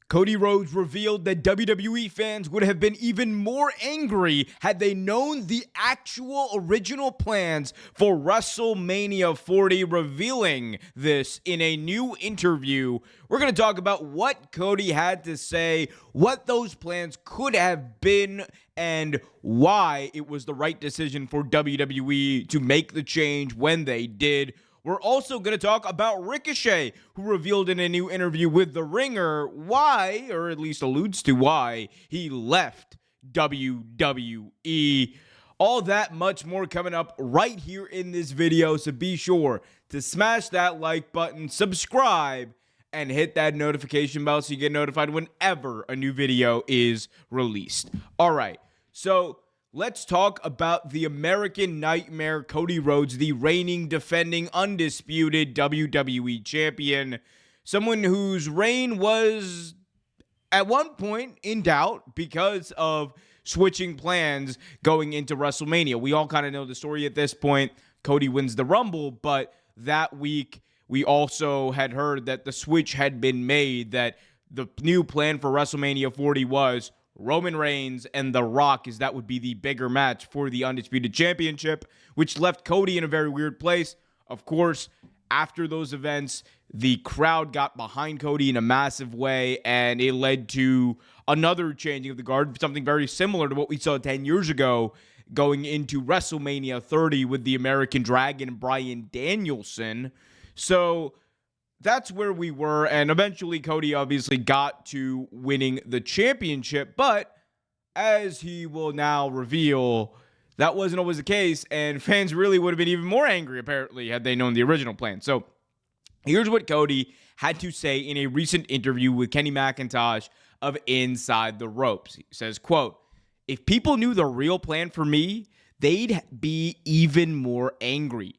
Cody Rhodes revealed that WWE fans would have been even more angry had they known the actual original plans for WrestleMania 40, revealing this in a new interview. We're going to talk about what Cody had to say, what those plans could have been, and why it was the right decision for WWE to make the change when they did. We're also going to talk about Ricochet, who revealed in a new interview with The Ringer why, or at least alludes to why, he left WWE. All that much more coming up right here in this video, so be sure to smash that like button, subscribe, and hit that notification bell so you get notified whenever a new video is released. All right, so let's talk about the American Nightmare, Cody Rhodes, the reigning, defending, undisputed WWE champion. Someone whose reign was at one point in doubt because of switching plans going into WrestleMania. We all kind of know the story at this point. Cody wins the Rumble, but that week we also had heard that the switch had been made, that the new plan for WrestleMania 40 was Roman Reigns and The Rock, as that would be the bigger match for the Undisputed Championship, which left Cody in a very weird place. Of course, after those events, the crowd got behind Cody in a massive way, and it led to another changing of the guard, something very similar to what we saw 10 years ago going into WrestleMania 30 with the American Dragon, Bryan Danielson. So that's where we were, and eventually Cody obviously got to winning the championship, but as he will now reveal, that wasn't always the case, and fans really would have been even more angry, apparently, had they known the original plan. So here's what Cody had to say in a recent interview with Kenny McIntosh of Inside the Ropes. He says, quote, "If people knew the real plan for me, they'd be even more angry.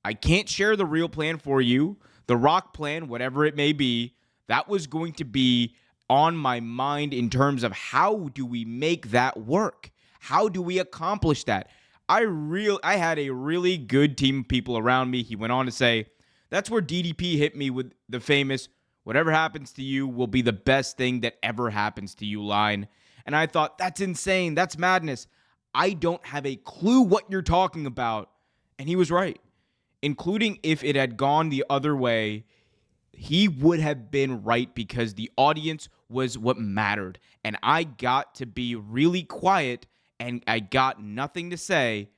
I can't share the real plan for you. The Rock plan, whatever it may be, that was going to be on my mind in terms of how do we make that work? How do we accomplish that? I had a really good team of people around me." He went on to say, "That's where DDP hit me with the famous, 'Whatever happens to you will be the best thing that ever happens to you' line. And I thought, that's insane. That's madness. I don't have a clue what you're talking about." And he was right. Including if it had gone the other way, he would have been right because the audience was what mattered. And I got to be really quiet and I got nothing to say.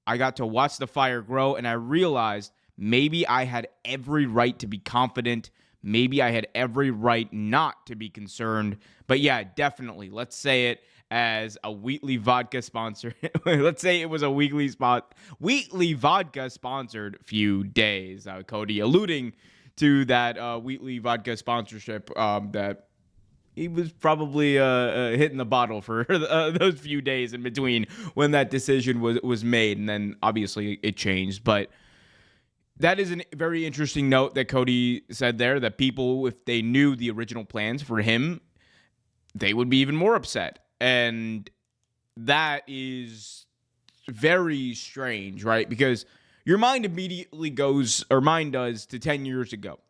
I got to watch the fire grow, and I realized maybe I had every right to be confident. Maybe I had every right not to be concerned. But yeah, definitely, let's say it as a Wheatley vodka sponsor. Let's say it was a Wheatley vodka sponsored few days. Cody alluding to that Wheatley vodka sponsorship that he was probably hitting the bottle for those few days in between when that decision was made, and then obviously it changed. But that is a very interesting note that Cody said there, that people, if they knew the original plans for him, they would be even more upset. And that is very strange, right? Because your mind immediately goes, or mine does, to 10 years ago.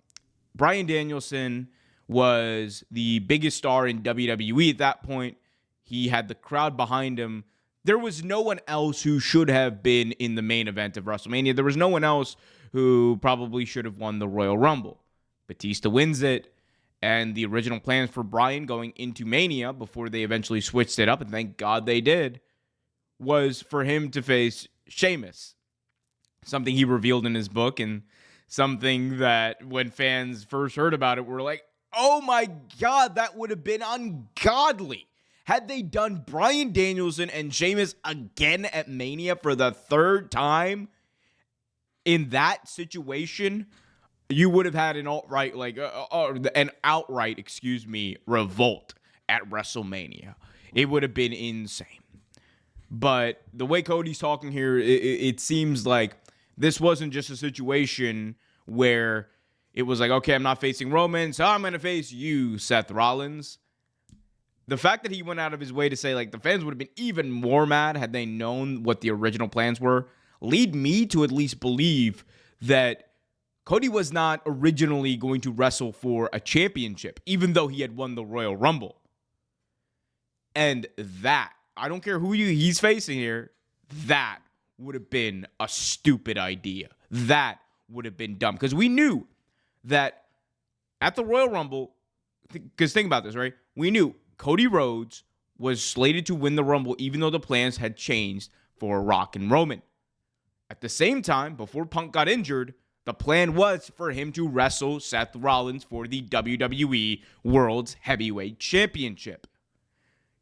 Bryan Danielson was the biggest star in WWE at that point. He had the crowd behind him. There was no one else who should have been in the main event of WrestleMania. There was no one else who probably should have won the Royal Rumble. Batista wins it. And the original plans for Bryan going into Mania, before they eventually switched it up, and thank God they did, was for him to face Sheamus. Something he revealed in his book, and something that when fans first heard about it were like, oh my God, that would have been ungodly. Had they done Bryan Danielson and Sheamus again at Mania for the third time in that situation, you would have had an outright revolt at WrestleMania. It would have been insane. But the way Cody's talking here, it seems like this wasn't just a situation where it was like, okay, I'm not facing Roman, so I'm going to face you, Seth Rollins. The fact that he went out of his way to say, like, the fans would have been even more mad had they known what the original plans were, lead me to at least believe that Cody was not originally going to wrestle for a championship, even though he had won the Royal Rumble. And that, I don't care who he's facing here, that would have been a stupid idea. That would have been dumb. Because we knew that at the Royal Rumble, because think about this, right? We knew Cody Rhodes was slated to win the Rumble, even though the plans had changed for Rock and Roman. At the same time, before Punk got injured, the plan was for him to wrestle Seth Rollins for the WWE World's Heavyweight Championship.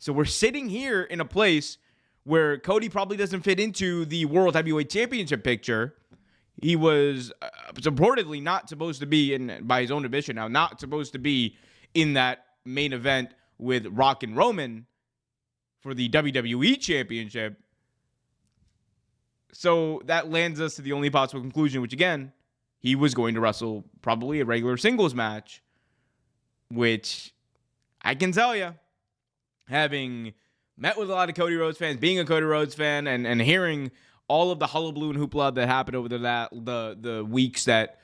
So we're sitting here in a place where Cody probably doesn't fit into the World Heavyweight Championship picture. He was reportedly not supposed to be, by his own admission now, not supposed to be in that main event with Rock and Roman for the WWE Championship. So that lands us to the only possible conclusion, which again, he was going to wrestle probably a regular singles match, which I can tell you, having met with a lot of Cody Rhodes fans, being a Cody Rhodes fan, and hearing all of the hullabaloo and hoopla that happened over the weeks that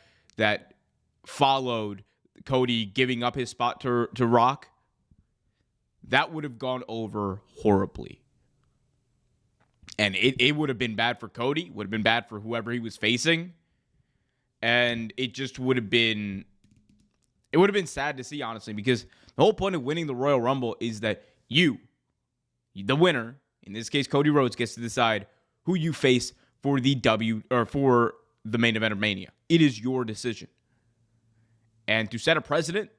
followed Cody giving up his spot to Rock, that would have gone over horribly. And it would have been bad for Cody, would have been bad for whoever he was facing. And it just would have been, it would have been sad to see, honestly, because the whole point of winning the Royal Rumble is that you, the winner, in this case Cody Rhodes, gets to decide who you face for for the main event of Mania. It is your decision. And to set a precedent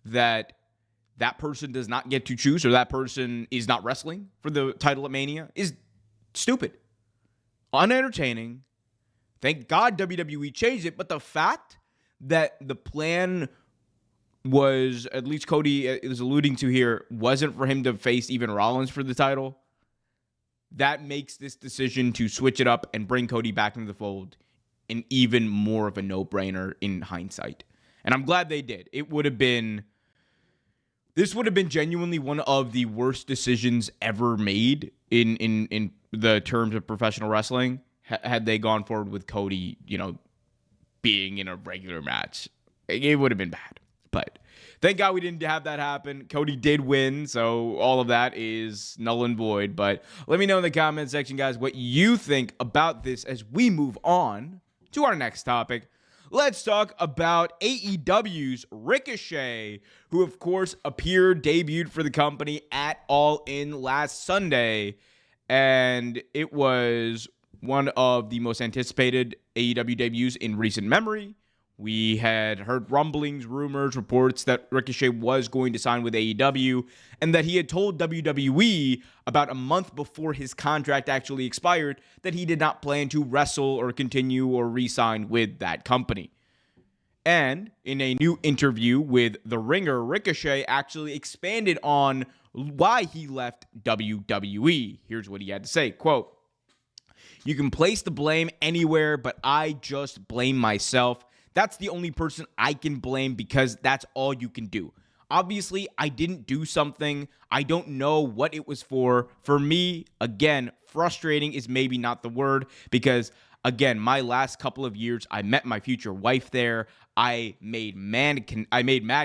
that person does not get to choose, or that person is not wrestling for the title at Mania, is stupid, unentertaining. Thank God WWE changed it, but the fact that the plan was, at least Cody is alluding to here, wasn't for him to face even Rollins for the title, that makes this decision to switch it up and bring Cody back into the fold an even more of a no-brainer in hindsight. And I'm glad they did. This would have been genuinely one of the worst decisions ever made in the terms of professional wrestling, had they gone forward with Cody, being in a regular match. It would have been bad. But thank God we didn't have that happen. Cody did win, so all of that is null and void. But let me know in the comment section, guys, what you think about this as we move on to our next topic. Let's talk about AEW's Ricochet, who, of course, debuted for the company at All In last Sunday. And it was one of the most anticipated AEW debuts in recent memory. We had heard rumblings, rumors, reports that Ricochet was going to sign with AEW, and that he had told WWE about a month before his contract actually expired that he did not plan to wrestle or continue or re-sign with that company. And in a new interview with The Ringer, Ricochet actually expanded on why he left WWE. Here's what he had to say, quote, "You can place the blame anywhere, but I just blame myself. That's the only person I can blame because that's all you can do. Obviously, I didn't do something. I don't know what it was for. For me, again, frustrating is maybe not the word because, again, my last couple of years, I met my future wife there. I made mad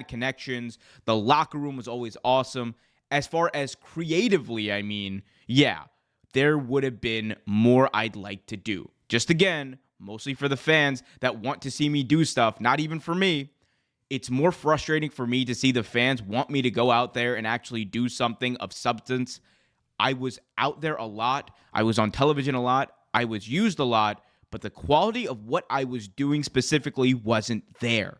connections. The locker room was always awesome. As far as creatively, I mean, yeah, there would have been more I'd like to do. Just again, mostly for the fans that want to see me do stuff, not even for me. It's more frustrating for me to see the fans want me to go out there and actually do something of substance. I was out there a lot. I was on television a lot. I was used a lot, but the quality of what I was doing specifically wasn't there.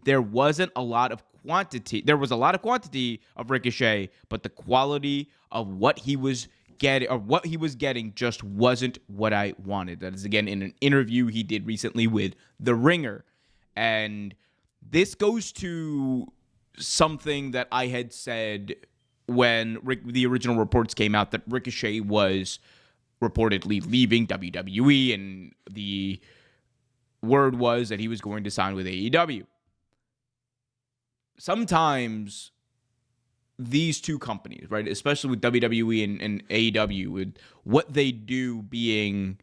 There wasn't a lot of quantity. There was a lot of quantity of Ricochet, but the quality of what he was getting just wasn't what I wanted. That is, again, in an interview he did recently with The Ringer. And this goes to something that I had said when the original reports came out that Ricochet was reportedly leaving WWE, and the word was that he was going to sign with AEW. Sometimes these two companies, right, especially with WWE and AEW, with what they do being,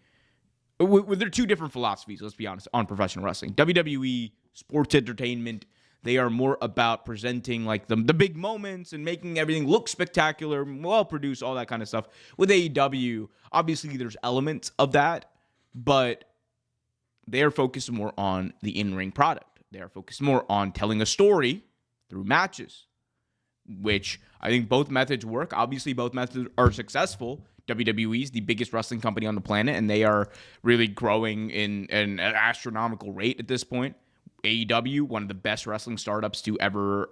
They're two different philosophies, let's be honest, on professional wrestling. WWE, sports entertainment, they are more about presenting like the big moments and making everything look spectacular, well-produced, all that kind of stuff. With AEW, obviously there's elements of that, but they are focused more on the in-ring product. They are focused more on telling a story through matches, which I think both methods work. Obviously, both methods are successful. WWE is the biggest wrestling company on the planet, and they are really growing in an astronomical rate at this point. AEW, one of the best wrestling startups to ever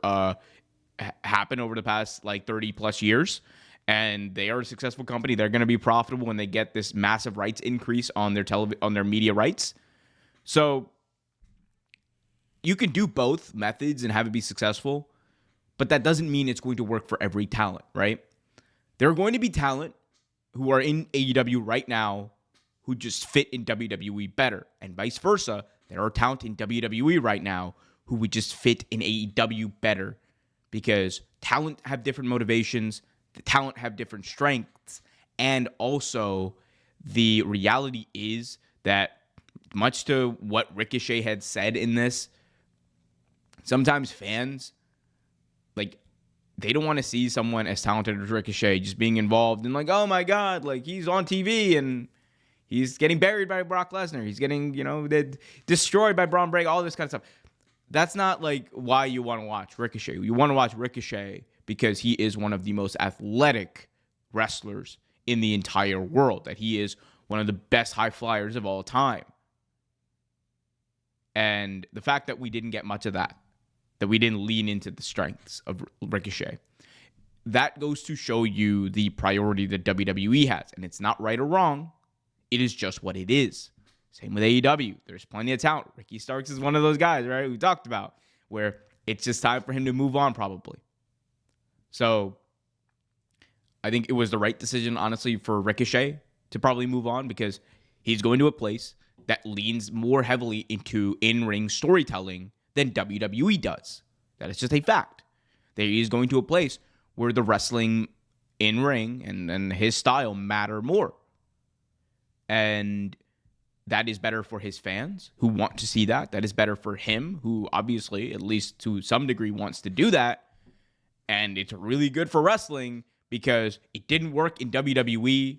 happen over the past like 30 plus years. And they are a successful company. They're going to be profitable when they get this massive rights increase on their media rights. So you can do both methods and have it be successful, but that doesn't mean it's going to work for every talent, right? There are going to be talent who are in AEW right now who just fit in WWE better, and vice versa. There are talent in WWE right now who would just fit in AEW better, because talent have different motivations, the talent have different strengths, and also the reality is that, much to what Ricochet had said in this, sometimes fans, like, they don't want to see someone as talented as Ricochet just being involved in, like, oh my God, like, he's on TV and he's getting buried by Brock Lesnar. He's getting, destroyed by Braun Breaker, all this kind of stuff. That's not, like, why you want to watch Ricochet. You want to watch Ricochet because he is one of the most athletic wrestlers in the entire world, that he is one of the best high flyers of all time. And the fact that we didn't get much of that we didn't lean into the strengths of Ricochet, that goes to show you the priority that WWE has. And it's not right or wrong. It is just what it is. Same with AEW. There's plenty of talent. Ricky Starks is one of those guys, right, we talked about, where it's just time for him to move on probably. So I think it was the right decision, honestly, for Ricochet to probably move on, because he's going to a place that leans more heavily into in-ring storytelling than WWE does. That is just a fact. That he is going to a place where the wrestling in-ring and his style matter more. And that is better for his fans who want to see that. That is better for him, who obviously, at least to some degree, wants to do that. And it's really good for wrestling because it didn't work in WWE,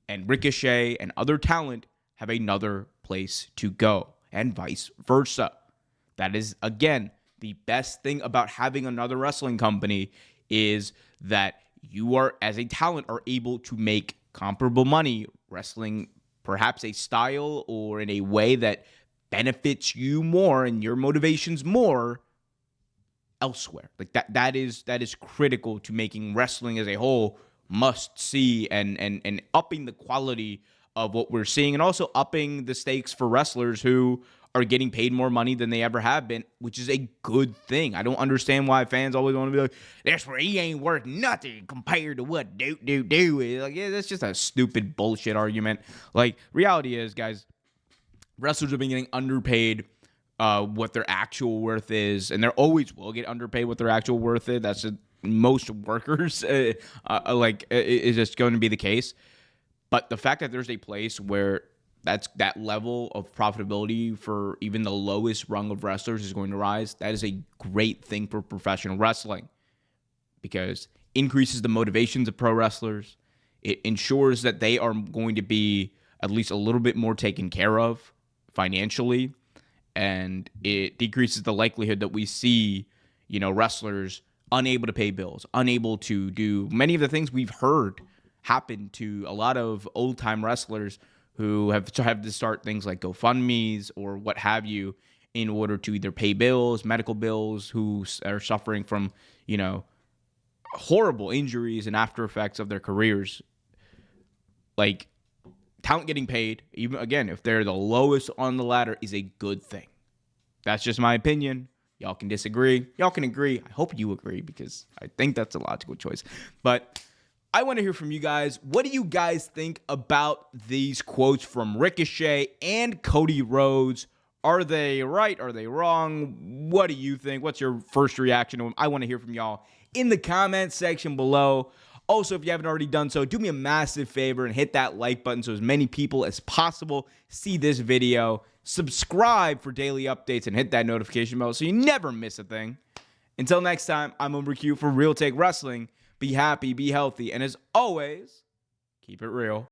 and Ricochet and other talent have another place to go, and vice versa. That is, again, the best thing about having another wrestling company, is that you are, as a talent, are able to make comparable money wrestling perhaps a style or in a way that benefits you more and your motivations more elsewhere. Like that is critical to making wrestling as a whole must see, and upping the quality of what we're seeing, and also upping the stakes for wrestlers who are getting paid more money than they ever have been, which is a good thing. I don't understand why fans always want to be like, that's where he ain't worth nothing compared to what do is. Like, yeah, that's just a stupid bullshit argument. Like, reality is, guys, wrestlers have been getting underpaid what their actual worth is, and they always will get underpaid what their actual worth is. That's just most workers, is just going to be the case. But the fact that there's a place where that level of profitability for even the lowest rung of wrestlers is going to rise, that is a great thing for professional wrestling, because it increases the motivations of pro wrestlers. It ensures that they are going to be at least a little bit more taken care of financially, and it decreases the likelihood that we see, wrestlers unable to pay bills, unable to do many of the things we've heard happen to a lot of old-time wrestlers who have to start things like GoFundMes or what have you in order to either pay bills, medical bills, who are suffering from, horrible injuries and after effects of their careers. Like, talent getting paid, even, again, if they're the lowest on the ladder, is a good thing. That's just my opinion. Y'all can disagree. Y'all can agree. I hope you agree, because I think that's a logical choice. But I want to hear from you guys. What do you guys think about these quotes from Ricochet and Cody Rhodes? Are they right? Are they wrong? What do you think? What's your first reaction to them? I want to hear from y'all in the comment section below. Also, if you haven't already done so, do me a massive favor and hit that like button so as many people as possible see this video. Subscribe for daily updates and hit that notification bell so you never miss a thing. Until next time, I'm Omer Q for Real Take Wrestling. Be happy, be healthy, and as always, keep it real.